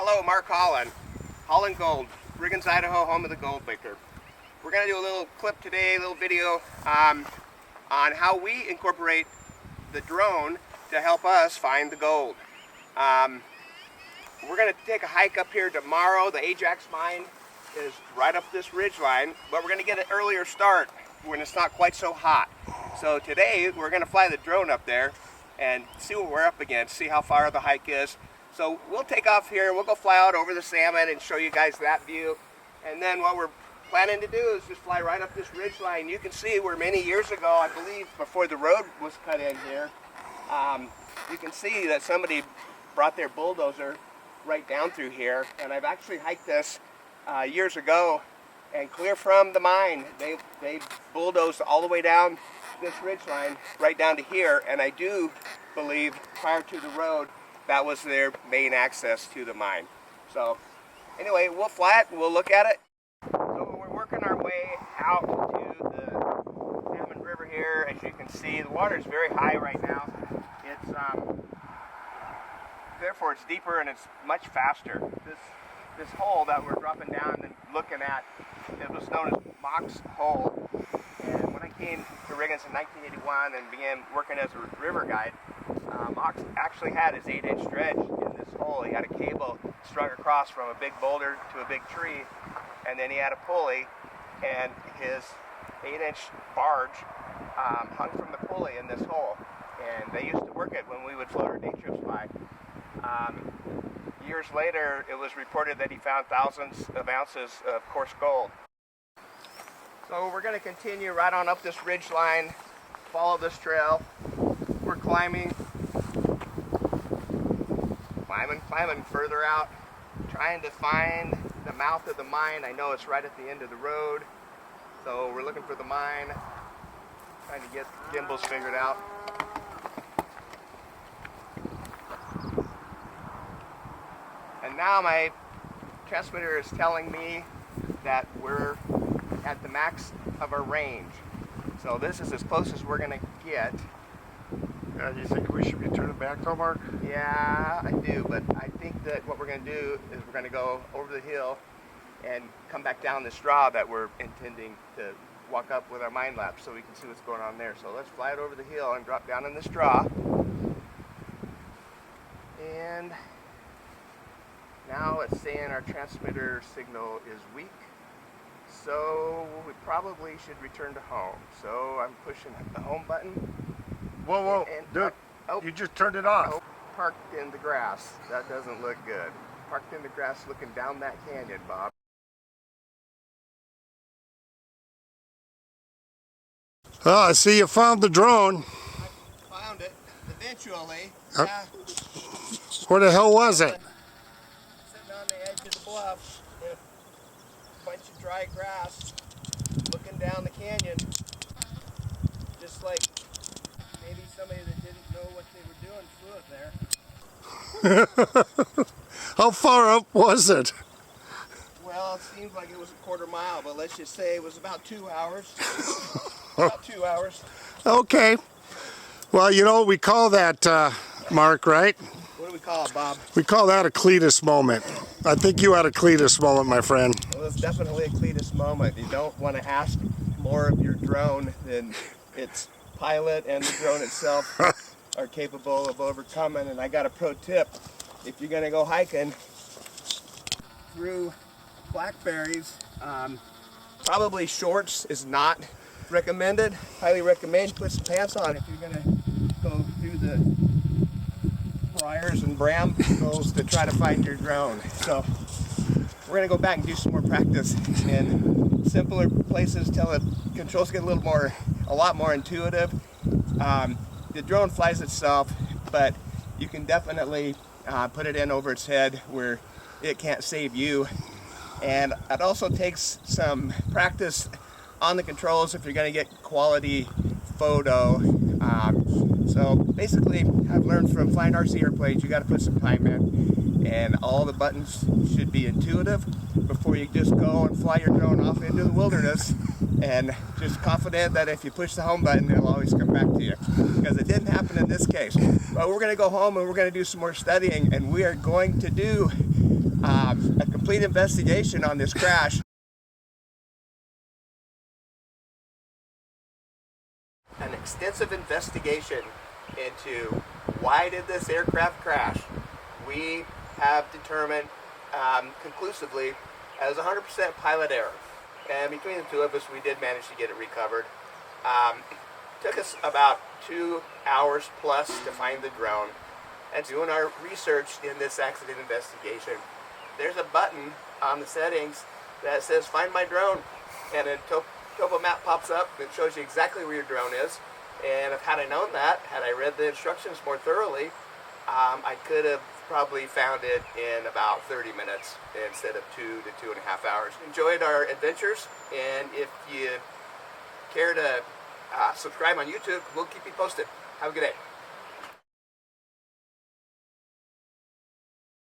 Hello, Mark Holland, Holland Gold, Riggins, Idaho, home of the gold picker. We're going to do a little clip today, a little video on how we incorporate the drone to help us find the gold. We're going to take a hike up here tomorrow. The Ajax mine is right up this ridge line, but we're going to get an earlier start when it's not quite so hot. So today we're going to fly the drone up there and see what we're up against, see how far the hike is. So we'll take off here, we'll go fly out over the salmon and show you guys that view. And then what we're planning to do is just fly right up this ridge line. You can see where many years ago, I believe before the road was cut in here, you can see that somebody brought their bulldozer right down through here. And I've actually hiked this years ago, and clear from the mine, they bulldozed all the way down this ridge line right down to here. And I do believe prior to the road, that was their main access to the mine. So anyway, we'll fly it and we'll look at it. So we're working our way out to the Salmon River here. As you can see, the water is very high right now. It's therefore it's deeper and it's much faster. This hole that we're dropping down and looking at, it was known as Mock's Hole. And when I came to Riggins in 1981 and began working as a river guide, Mock actually had his 8-inch dredge in this hole. He had a cable strung across from a big boulder to a big tree, and then he had a pulley, and his 8-inch barge hung from the pulley in this hole. And they used to work it when we would float our day trips by. Years later, it was reported that he found thousands of ounces of coarse gold. So we're going to continue right on up this ridge line, follow this trail. We're climbing further out, trying to find the mouth of the mine. I know it's right at the end of the road, so we're looking for the mine, trying to get gimbals figured out. And now my transmitter is telling me that we're at the max of our range. So this is as close as we're going to get. Do you think we should be turning back though, Mark? Yeah, I do, but I think that what we're going to do is we're going to go over the hill and come back down this draw that we're intending to walk up with our mind lap so we can see what's going on there. So let's fly it over the hill and drop down in this draw. And now it's saying our transmitter signal is weak, so we probably should return to home. So I'm pushing the home button. Whoa, dude, you just turned it off. Parked in the grass. That doesn't look good. Parked in the grass looking down that canyon, Bob. Oh, I see you found the drone. I found it, eventually. Yeah. Where the hell was it? Sitting on the edge of the bluff with a bunch of dry grass, looking down the canyon. Just like maybe somebody that didn't know what they were doing flew it there. How far up was it? Well, it seems like it was a quarter mile, but let's just say it was about 2 hours. About 2 hours. Okay. Well, you know what we call that, Mark, right? What do we call it, Bob? We call that a Cletus moment. I think you had a Cletus moment, my friend. Well, it's definitely a Cletus moment. You don't want to ask more of your drone than its pilot and the drone itself are capable of overcoming. And I got a pro tip. If you're going to go hiking through blackberries, probably shorts is not recommended. Highly recommend you put some pants on if you're going to go through the briars and brambles to try to find your drone. So we're going to go back and do some more practice in simpler places till the controls get a lot more intuitive. The drone flies itself, but you can definitely put it in over its head where it can't save you. And it also takes some practice on the controls if you're going to get quality photo. So basically, I've learned from flying RC airplanes, you got to put some time in, and all the buttons should be intuitive before you just go and fly your drone off into the wilderness, and just confident that if you push the home button, it'll always come back to you, because it didn't happen in this case. But we're going to go home and we're going to do some more studying, and we are going to do a complete investigation on this crash. An extensive investigation into why did this aircraft crash. We have determined conclusively as 100% pilot error. And between the two of us, we did manage to get it recovered. Took us about 2 hours plus to find the drone. And doing our research in this accident investigation, there's a button on the settings that says find my drone. And a topo map pops up that shows you exactly where your drone is. And had I known that, had I read the instructions more thoroughly, I could have probably found it in about 30 minutes instead of 2 to 2.5 hours. Enjoyed our adventures, and if you care to subscribe on YouTube, we'll keep you posted. Have a good day.